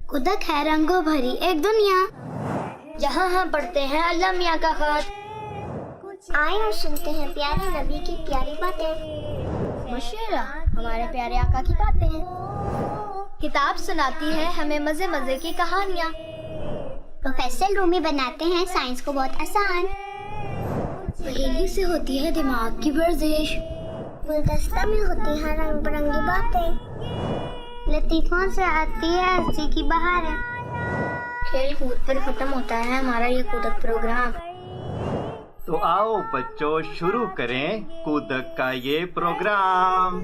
खुदक है रंगों भरी एक दुनिया, जहाँ हम पढ़ते हैं अल्लाह मियाँ का खत। आए और सुनते हैं प्यारे नबी की प्यारी बातें। मुशीरा हमारे प्यारे आका की बातें हैं। किताब सुनाती है हमें मजे मजे की कहानियाँ। प्रोफेसर रूमी बनाते हैं साइंस को बहुत आसान। पहेली से होती है दिमाग की वर्जिश। गुलदस्ता में होती हैं रंग बिरंगी बातें। लतीफों से आती है हंसी की बहारें। खेल कूद पर खत्म होता है हमारा ये कूदक प्रोग्राम। तो आओ बच्चों शुरू करें कूदक का ये प्रोग्राम।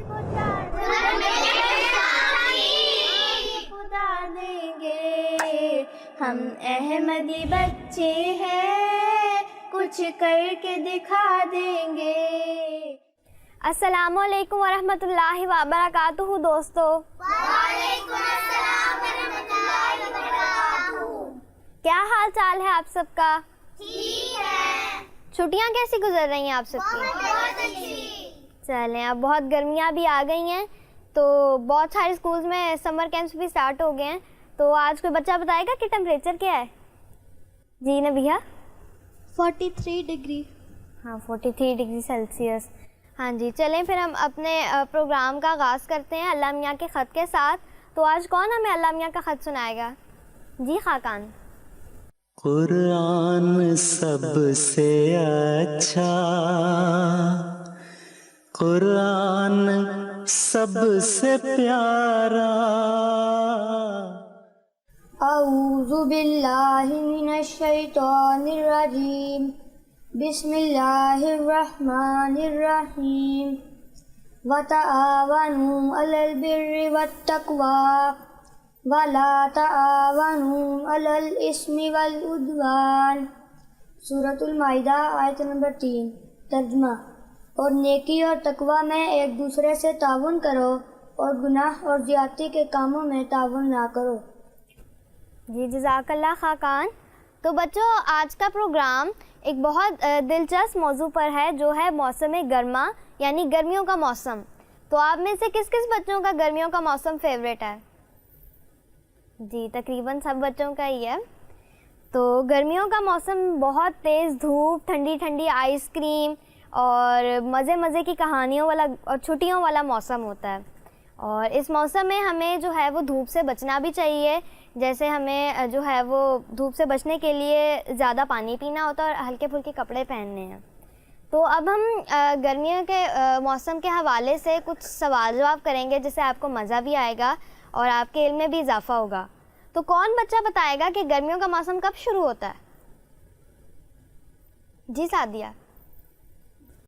हम अहमदी बच्चे हैं, कुछ करके दिखा देंगे। अस्सलामुअलैकुम वरहमतुल्लाहि वबरकातुहू दोस्तों। वालेकुम अस्सलाम वरहमतुल्लाहि वबरकातुहू। क्या हाल चाल है आप सबका? ठीक है। छुट्टियां कैसी गुजर रही हैं आप सबकी? बहुत अच्छी। चलें, अब बहुत गर्मियां भी आ गई हैं तो बहुत सारे स्कूल्स में समर कैंप्स भी स्टार्ट हो गए हैं। तो आज कोई बच्चा बताएगा कि टेम्परेचर क्या है? जी ना भैया? 43 डिग्री। हाँ, 43 डिग्री सेल्सियस। हाँ जी, चलें फिर हम अपने प्रोग्राम का आगाज़ करते हैं अल्लाह मियाँ के ख़त के साथ। तो आज कौन हमें अल्लाह मियाँ का ख़त सुनाएगा? जी खाकान। कुरान सबसे अच्छा, कुरान सबसे प्यारा। औज़ु बिल्लाहि मिनश शैतानिर रजीम। बिस्मिल्लाहिर रहमानिर रहीम। वतआवनु अलल बिर्रि वत्तक़वा वला तआवनु अलल इस्मि वल उद्वान। सूरतुल माइदा आयत नंबर 3। तर्जुमा, और नेकी और तकवा में एक दूसरे से ताउन करो और गुनाह और ज़्यादती के कामों में ताउन ना करो। जी जज़ाकल्लाह खाकान। तो बच्चों, आज का प्रोग्राम एक बहुत दिलचस्प मौजू पर है जो है मौसम गर्मा यानी गर्मियों का मौसम। तो आप में से किस किस बच्चों का गर्मियों का मौसम फेवरेट है? जी तकरीबन सब बच्चों का ही है। तो गर्मियों का मौसम बहुत तेज़ धूप, ठंडी ठंडी आइसक्रीम और मज़े मज़े की कहानियों वाला और छुट्टियों वाला मौसम होता है। और इस मौसम में हमें जो है वो धूप से बचना भी चाहिए। जैसे हमें जो है वो धूप से बचने के लिए ज़्यादा पानी पीना होता है और हल्के फुल्के कपड़े पहनने हैं। तो अब हम गर्मियों के मौसम के हवाले से कुछ सवाल जवाब करेंगे जिससे आपको मज़ा भी आएगा और आपके इल्म में भी इजाफ़ा होगा। तो कौन बच्चा बताएगा कि गर्मियों का मौसम कब शुरू होता है? जी सादिया?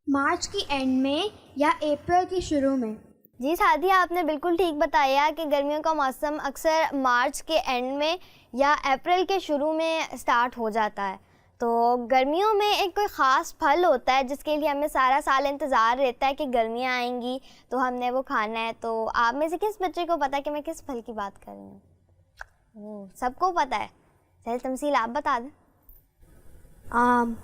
मार्च की एंड में या अप्रैल की शुरू में। जी सादिया, आपने बिल्कुल ठीक बताया कि गर्मियों का मौसम अक्सर मार्च के एंड में या अप्रैल के शुरू में स्टार्ट हो जाता है। तो गर्मियों में एक कोई ख़ास फल होता है जिसके लिए हमें सारा साल इंतज़ार रहता है कि गर्मियाँ आएंगी तो हमने वो खाना है। तो आप में से किस बच्चे को पता है कि मैं किस फल की बात कर रही हूँ? सबको पता है। चल तमसील आप बता दें। आम।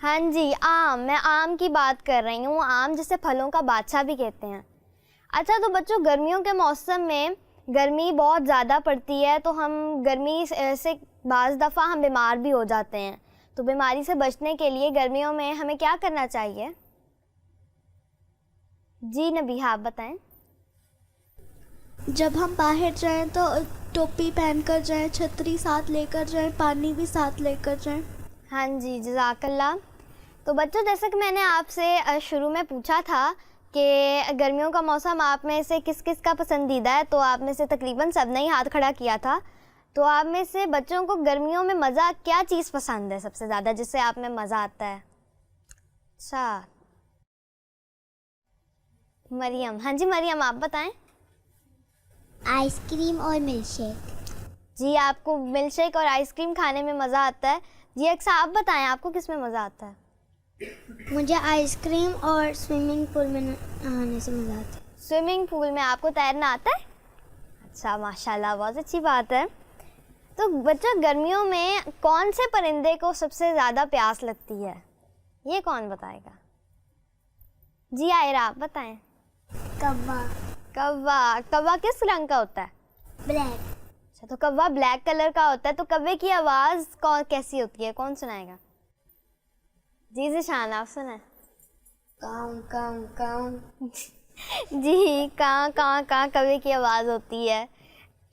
हाँ जी, आम। मैं आम की बात कर रही हूँ। आम जिसे फलों का बादशाह भी कहते हैं। अच्छा, तो बच्चों गर्मियों के मौसम में गर्मी बहुत ज़्यादा पड़ती है तो हम गर्मी से बाज़ दफ़ा हम बीमार भी हो जाते हैं। तो बीमारी से बचने के लिए गर्मियों में हमें क्या करना चाहिए? जी नबीहा, आप बताएं। जब हम बाहर जाएं तो टोपी पहन कर जाएं, छतरी साथ लेकर जाएं, पानी भी साथ लेकर जाएं। हाँ जी जज़ाकल्लाह। तो बच्चों, जैसा कि मैंने आपसे शुरू में पूछा था कि गर्मियों का मौसम आप में से किस किस का पसंदीदा है, तो आप में से तकरीबन सब ने ही हाथ खड़ा किया था। तो आप में से बच्चों को गर्मियों में मज़ा क्या चीज़ पसंद है सबसे ज़्यादा, जिससे आप में मज़ा आता है? अच्छा मरियम। हाँ जी मरियम, आप बताएं। आइसक्रीम और मिल्कशेक। जी, आपको मिल्कशेक और आइसक्रीम खाने में मज़ा आता है। जी अक्सा, आप बताएं आपको किस में मज़ा आता है? मुझे आइसक्रीम और स्विमिंग पूल में नहाने से मज़ा आता है। स्विमिंग पूल में आपको तैरना आता है? अच्छा माशाल्लाह, बहुत अच्छी बात है। तो बच्चों, गर्मियों में कौन से परिंदे को सबसे ज़्यादा प्यास लगती है? ये कौन बताएगा? जी आयरा, आप बताएं। कौवा। कौवा, कौवा किस रंग का होता है? ब्लैक। अच्छा, तो कौवा ब्लैक कलर का होता है, तो कौवे की आवाज़ कैसी होती है, कौन सुनाएगा? जी ज़िशान, आप सुनाए। काऊ काऊ काऊ। जी, काँ काँ काँ कौवे की आवाज़ होती है।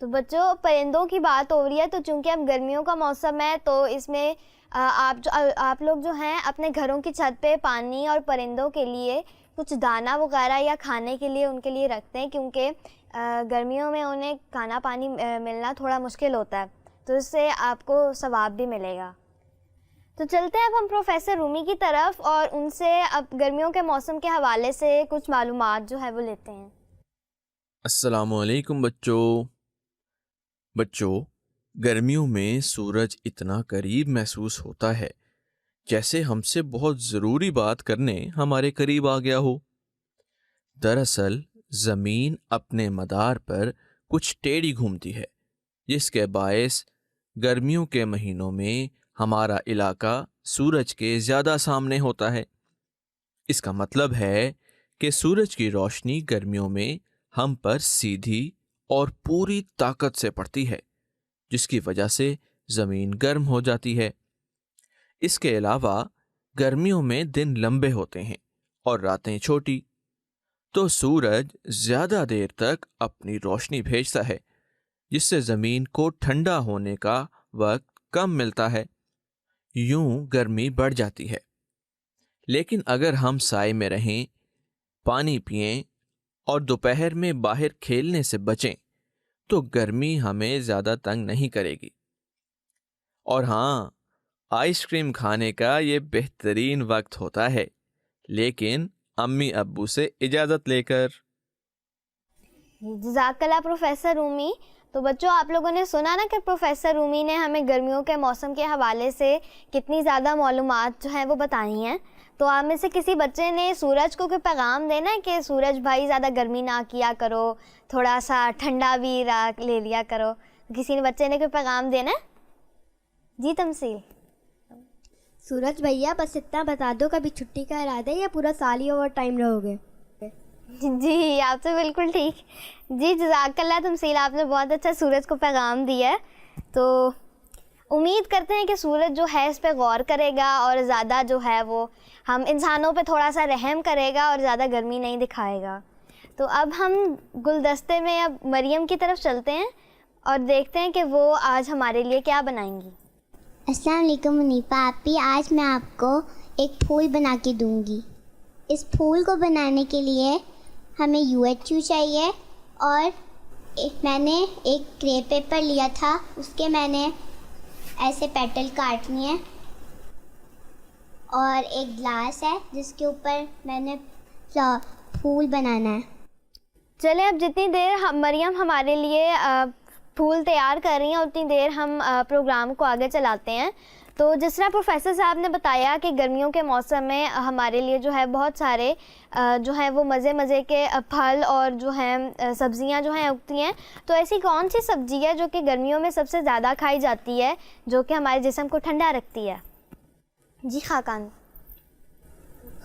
तो बच्चों, परिंदों की बात हो रही है, तो चूंकि अब गर्मियों का मौसम है तो इसमें आप लोग जो हैं अपने घरों की छत पे पानी और परिंदों के लिए कुछ दाना वगैरह या खाने के लिए उनके लिए रखते हैं, क्योंकि गर्मियों में उन्हें खाना पानी मिलना थोड़ा मुश्किल होता है, तो इससे आपको सवाब भी मिलेगा। तो चलते हैं अब हम प्रोफेसर रूमी की तरफ और उनसे अब गर्मियों के मौसम के हवाले से कुछ मालूमात जो है वो लेते हैं। अस्सलामुअलैकुम बच्चों, गर्मियों में सूरज इतना करीब महसूस होता है जैसे हमसे बहुत ज़रूरी बात करने हमारे करीब आ गया हो। दरअसल ज़मीन अपने मदार पर कुछ टेढ़ी घूमती है, जिसके बायस गर्मियों के महीनों में हमारा इलाका सूरज के ज़्यादा सामने होता है। इसका मतलब है कि सूरज की रोशनी गर्मियों में हम पर सीधी और पूरी ताकत से पड़ती है, जिसकी वजह से ज़मीन गर्म हो जाती है। इसके अलावा गर्मियों में दिन लंबे होते हैं और रातें छोटी, तो सूरज ज़्यादा देर तक अपनी रोशनी भेजता है, जिससे ज़मीन को ठंडा होने का वक्त कम मिलता है। यूं गर्मी बढ़ जाती है। लेकिन अगर हम साए में रहें, पानी पिएं और दोपहर में बाहर खेलने से बचें, तो गर्मी हमें ज़्यादा तंग नहीं करेगी। और हाँ, आइसक्रीम खाने का ये बेहतरीन वक्त होता है, लेकिन अम्मी अब्बू से इजाज़त लेकर। जज़ाकल्लाह प्रोफेसर रूमी। तो बच्चों, आप लोगों ने सुना ना कि प्रोफेसर रूमी ने हमें गर्मियों के मौसम के हवाले से कितनी ज़्यादा मालूमात जो हैं वो बताई हैं। तो आप में से किसी बच्चे ने सूरज को कोई पैगाम देना है कि सूरज भाई ज़्यादा गर्मी ना किया करो, थोड़ा सा ठंडा भी ले लिया करो? किसी ने बच्चे ने कोई पैगाम देना है? जी तमसील। सूरज भैया, बस इतना बता दो, कभी छुट्टी का इरादा है या पूरा साल ही ओवर टाइम रहोगे? जी, आप तो बिल्कुल ठीक। जी जज़ाकल्लाह तमसील, आपने बहुत अच्छा सूरज को पैगाम दिया है। तो उम्मीद करते हैं कि सूरज जो है इस पे गौर करेगा और ज़्यादा जो है वो हम इंसानों पे थोड़ा सा रहम करेगा और ज़्यादा गर्मी नहीं दिखाएगा। तो अब हम गुलदस्ते में अब मरियम की तरफ चलते हैं और देखते हैं कि वो आज हमारे लिए क्या बनाएंगी। अस्सलाम वालेकुम मुनीफा आपी, आज मैं आपको एक फूल बना के दूंगी। इस फूल को बनाने के लिए हमें UHU चाहिए और मैंने एक क्रे पेपर लिया था, उसके मैंने ऐसे पेटल काटनी है और एक ग्लास है जिसके ऊपर मैंने फूल बनाना है। चले, अब जितनी देर मरियम हमारे लिए फूल तैयार कर रही हैं उतनी देर हम प्रोग्राम को आगे चलाते हैं। तो जिस तरह प्रोफेसर साहब ने बताया कि गर्मियों के मौसम में हमारे लिए जो है बहुत सारे जो है वो मज़े के फल और जो हैं सब्ज़ियां जो हैं उगती हैं। तो ऐसी कौन सी सब्ज़ी है जो कि गर्मियों में सबसे ज़्यादा खाई जाती है, जो कि हमारे जिस्म को ठंडा रखती है? जी खाकान।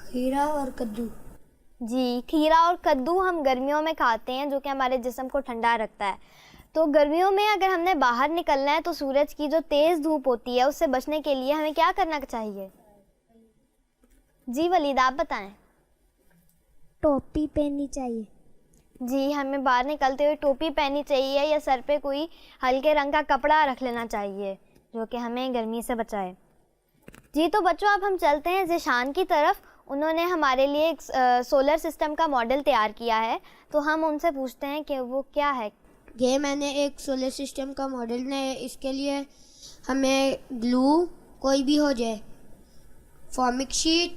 खीरा और कद्दू। जी, खीरा और कद्दू हम गर्मियों में खाते हैं, जो कि हमारे जिस्म को ठंडा रखता है। तो गर्मियों में अगर हमने बाहर निकलना है तो सूरज की जो तेज़ धूप होती है उससे बचने के लिए हमें क्या करना चाहिए? जी वलीद, आप बताएं। टोपी पहननी चाहिए। जी, हमें बाहर निकलते हुए टोपी पहननी चाहिए या सर पे कोई हल्के रंग का कपड़ा रख लेना चाहिए जो कि हमें गर्मी से बचाए। जी, तो बच्चों अब हम चलते हैं ज़िशान की तरफ। उन्होंने हमारे लिए एक सोलर सिस्टम का मॉडल तैयार किया है, तो हम उनसे पूछते हैं कि वो क्या है। ये मैंने एक सोलर सिस्टम का मॉडल बनाया। इसके लिए हमें ग्लू कोई भी हो जाए, फॉर्मिक शीट,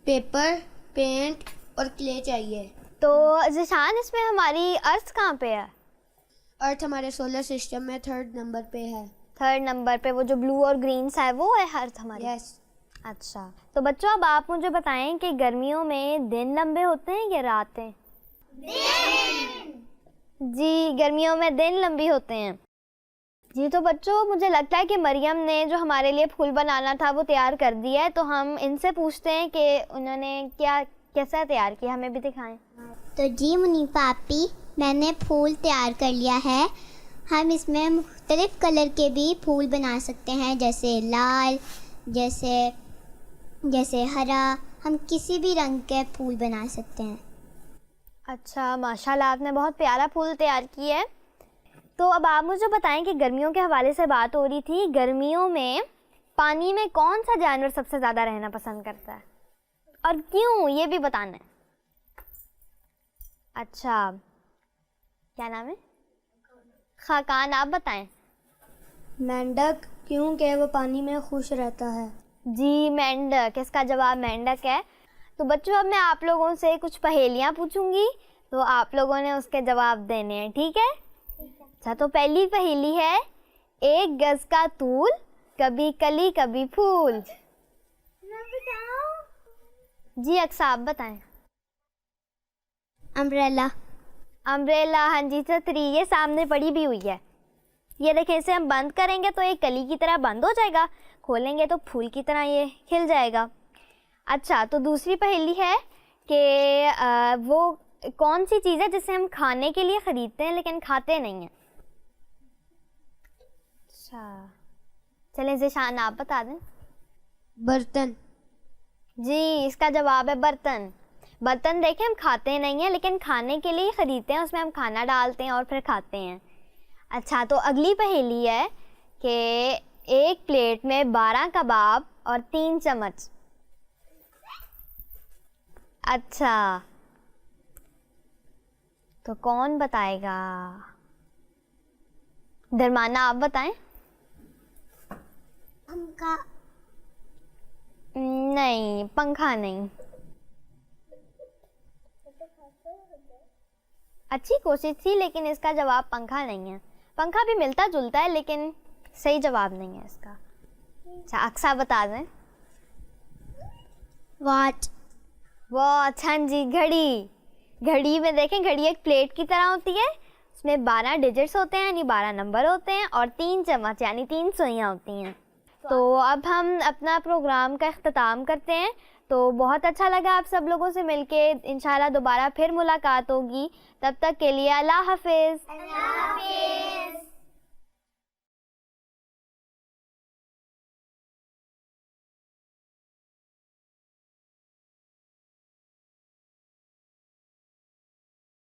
पेपर, पेंट और क्ले चाहिए। तो ज़िशान, इसमें हमारी अर्थ कहाँ पे है? अर्थ हमारे सोलर सिस्टम में 3rd नंबर पे है। 3rd नंबर पे वो जो ब्लू और ग्रीन सा है वो है अर्थ हमारी? यस। अच्छा, तो बच्चों अब आप मुझे बताएं कि गर्मियों में दिन लंबे होते हैं या रातें? जी, गर्मियों में दिन लंबी होते हैं। जी, तो बच्चों मुझे लगता है कि मरियम ने जो हमारे लिए फूल बनाना था वो तैयार कर दिया है, तो हम इनसे पूछते हैं कि उन्होंने कैसा तैयार किया, हमें भी दिखाएं। तो जी मुनीफा आपी, मैंने फूल तैयार कर लिया है। हम इसमें मुख्तलिफ़ कलर के भी फूल बना सकते हैं, जैसे लाल, जैसे हरा। हम किसी भी रंग के फूल बना सकते हैं। अच्छा, माशाल्लाह, आपने बहुत प्यारा फूल तैयार किया है। तो अब आप मुझे बताएं कि गर्मियों के हवाले से बात हो रही थी, गर्मियों में पानी में कौन सा जानवर सबसे ज़्यादा रहना पसंद करता है और क्यों, ये भी बताना है। अच्छा, क्या नाम है? खाकान, आप बताएं। मेंढक, क्योंकि वो पानी में खुश रहता है। जी, मेंढक, इसका जवाब मेंढक है। तो बच्चों, अब मैं आप लोगों से कुछ पहेलियाँ पूछूंगी, तो आप लोगों ने उसके जवाब देने हैं, ठीक है? अच्छा, तो पहली पहेली है, एक गज का तूल, कभी कली कभी फूल। जी अक्सा, आप बताएं। अम्ब्रेला। अम्ब्रेला, हाँ जी, छतरी, ये सामने पड़ी भी हुई है। ये देखें, इसे हम बंद करेंगे तो एक कली की तरह बंद हो जाएगा, खोलेंगे तो फूल की तरह ये खिल जाएगा। अच्छा, तो दूसरी पहेली है कि वो कौन सी चीज़ है जिसे हम खाने के लिए ख़रीदते हैं लेकिन खाते नहीं हैं। अच्छा, चलें ज़िशान, आप बता दें। बर्तन। जी, इसका जवाब है बर्तन। बर्तन देखें, हम खाते नहीं हैं लेकिन खाने के लिए ख़रीदते हैं, उसमें हम खाना डालते हैं और फिर खाते हैं। अच्छा, तो अगली पहेली है कि एक प्लेट में 12 कबाब और 3 चम्मच। अच्छा, तो कौन बताएगा? दरमाना, आप बताएं। पंखा। नहीं, पंखा नहीं। अच्छी कोशिश थी लेकिन इसका जवाब पंखा नहीं है। पंखा भी मिलता जुलता है लेकिन सही जवाब नहीं है इसका। अच्छा, अक्सा बता दें। वॉच। वॉच, हाँ जी, घड़ी। घड़ी में देखें, घड़ी एक प्लेट की तरह होती है, उसमें 12 डिजिट्स होते हैं यानी 12 नंबर होते हैं और 3 चम्मच यानी 3 सुइयाँ होती हैं। तो अब हम अपना प्रोग्राम का इख्तिताम करते हैं। तो बहुत अच्छा लगा आप सब लोगों से मिलके, इंशाल्लाह दोबारा फिर मुलाकात होगी। तब तक के लिए अल्लाह हाफिज़।